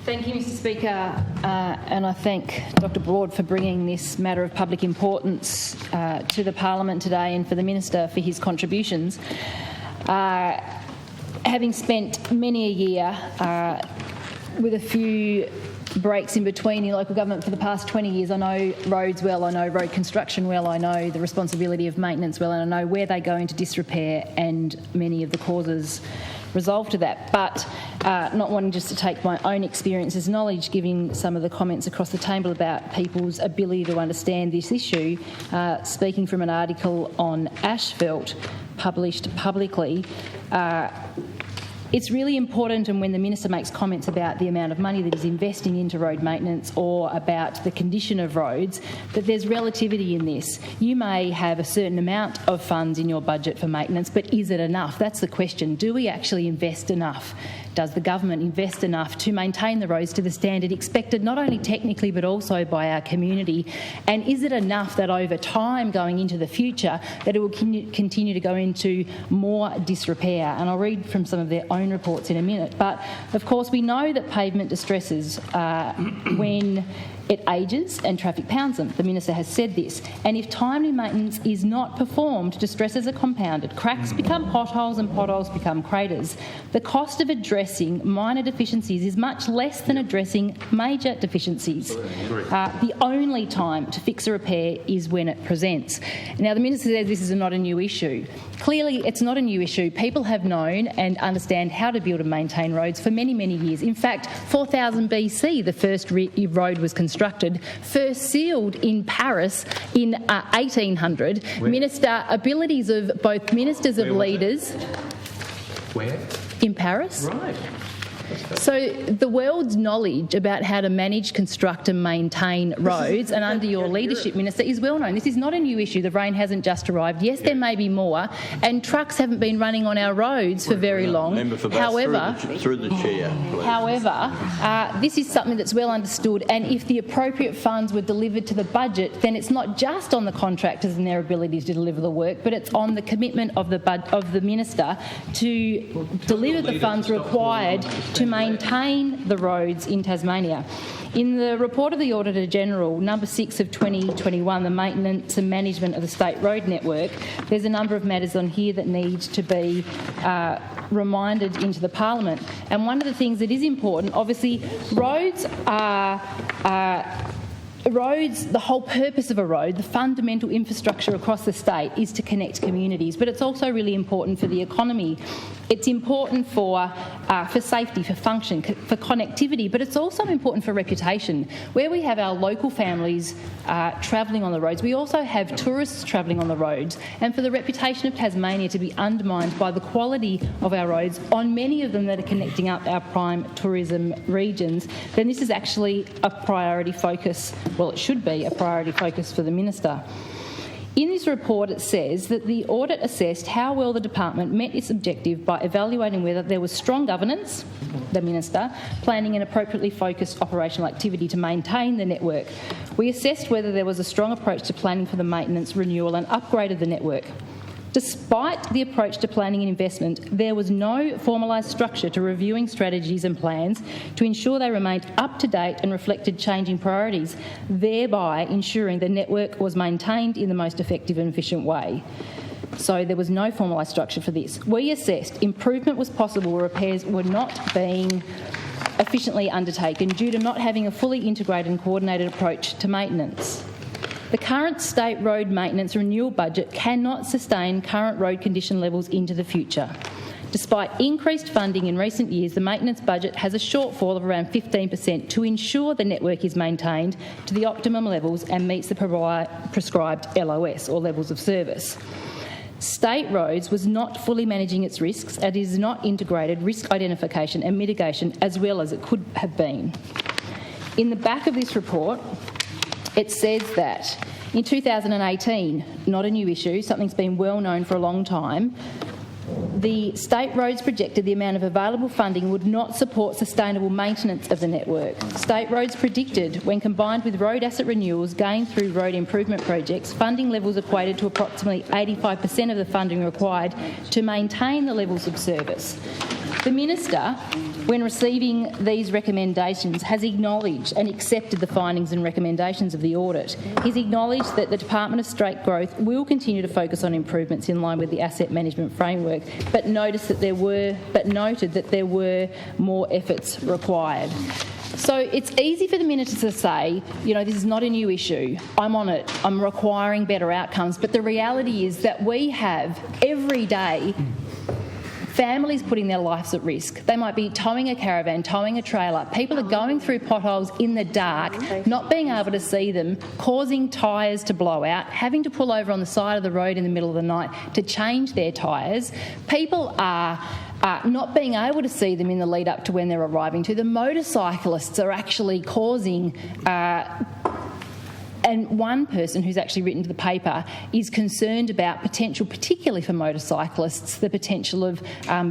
Thank you, Mr Speaker, and I thank Dr Broad for bringing this matter of public importance to the Parliament today, and for the Minister for his contributions. Having spent many a year with a few breaks in between in local government for the past 20 years, I know roads well, I know road construction well, I know the responsibility of maintenance well, and I know where they go into disrepair and many of the causes resolved to that. But not wanting just to take my own experience as knowledge, giving some of the comments across the table about people's ability to understand this issue, speaking from an article on asphalt published publicly, it's really important, and when the Minister makes comments about the amount of money that is investing into road maintenance or about the condition of roads, that there's relativity in this. You may have a certain amount of funds in your budget for maintenance, but is it enough? That's the question. Do we actually invest enough? Does the government invest enough to maintain the roads to the standard expected, not only technically but also by our community? And is it enough that over time, going into the future, that it will continue to go into more disrepair? And I'll read from some of their own reports in a minute. But of course, we know that pavement distresses when it ages and traffic pounds them. The Minister has said this. And if timely maintenance is not performed, distresses are compounded. Cracks become potholes and potholes become craters. The cost of addressing minor deficiencies is much less than addressing major deficiencies. The only time to fix a repair is when it presents. Now, the Minister says this is not a new issue. Clearly, it's not a new issue. People have known and understand how to build and maintain roads for many, many years. In fact, 4000 BC, the first road was constructed, first sealed in Paris in 1800. Abilities of both ministers of leaders. Where? In Paris. Right. So the world's knowledge about how to manage, construct and maintain roads, and under your leadership, Minister, is well known. This is not a new issue. The rain hasn't just arrived. Yes, there may be more, and trucks haven't been running on our roads for very long. However, through the chair, please. However, this is something that's well understood, and if the appropriate funds were delivered to the budget, then it's not just on the contractors and their ability to deliver the work, but it's on the commitment of the Minister to deliver the funds required to maintain the roads in Tasmania. In the report of the Auditor-General, number 6 of 2021, the maintenance and management of the state road network, there's a number of matters on here that need to be reminded into the Parliament. And one of the things that is important, obviously, roads, the whole purpose of a road, the fundamental infrastructure across the state is to connect communities, but it's also really important for the economy. It's important for safety, for function, for connectivity, but it's also important for reputation. Where we have our local families travelling on the roads, we also have tourists travelling on the roads, and for the reputation of Tasmania to be undermined by the quality of our roads, on many of them that are connecting up our prime tourism regions, then this is actually a priority focus. Well, it should be a priority focus for the Minister. In this report, it says that the audit assessed how well the department met its objective by evaluating whether there was strong governance, the Minister, planning an appropriately focused operational activity to maintain the network. We assessed whether there was a strong approach to planning for the maintenance, renewal and upgrade of the network. Despite the approach to planning and investment, there was no formalised structure to reviewing strategies and plans to ensure they remained up to date and reflected changing priorities, thereby ensuring the network was maintained in the most effective and efficient way. So there was no formalised structure for this. We assessed improvement was possible where repairs were not being efficiently undertaken due to not having a fully integrated and coordinated approach to maintenance. The current state road maintenance renewal budget cannot sustain current road condition levels into the future. Despite increased funding in recent years, the maintenance budget has a shortfall of around 15% to ensure the network is maintained to the optimum levels and meets the prescribed LOS, or levels of service. State Roads was not fully managing its risks and is not integrated risk identification and mitigation as well as it could have been. In the back of this report, it says that in 2018, not a new issue, something's been well known for a long time, the State Roads projected the amount of available funding would not support sustainable maintenance of the network. State Roads predicted, when combined with road asset renewals gained through road improvement projects, funding levels equated to approximately 85% of the funding required to maintain the levels of service. The Minister when receiving these recommendations, has acknowledged and accepted the findings and recommendations of the audit. He's acknowledged that the Department of State Growth will continue to focus on improvements in line with the asset management framework, but noted that there were more efforts required. So it's easy for the minister to say, you know, this is not a new issue. I'm on it. I'm requiring better outcomes. But the reality is that we have every day families putting their lives at risk. They might be towing a caravan, towing a trailer. People are going through potholes in the dark, not being able to see them, causing tyres to blow out, having to pull over on the side of the road in the middle of the night to change their tyres. People are not being able to see them in the lead up to when they're arriving to. The motorcyclists are actually causing and one person who's actually written to the paper is concerned about potential, particularly for motorcyclists, the potential of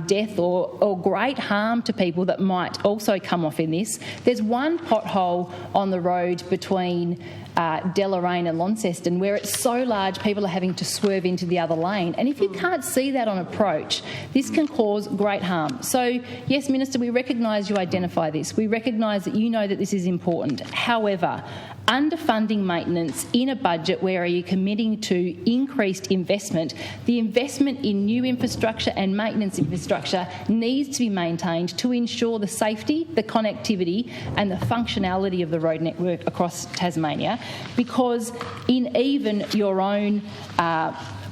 death or great harm to people that might also come off in this. There's one pothole on the road between Deloraine and Launceston where it's so large people are having to swerve into the other lane. And if you can't see that on approach, this can cause great harm. So, yes, Minister, we recognise you identify this. We recognise that you know that this is important. However, underfunding maintenance in a budget where you're committing to increased investment, the investment in new infrastructure and maintenance infrastructure needs to be maintained to ensure the safety, the connectivity and the functionality of the road network across Tasmania, because in even your own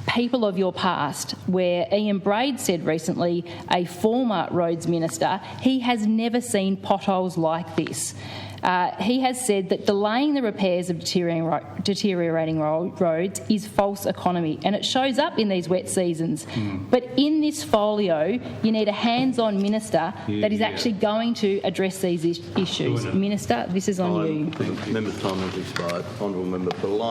people of your past, where Ian Braid said recently, a former roads minister, he has never seen potholes like this. He has said that delaying the repairs of deteriorating roads is false economy, and it shows up in these wet seasons. But in this folio, you need a hands-on minister that is actually going to address these issues. Minister, this is on you. Member's time has expired. Honourable Member for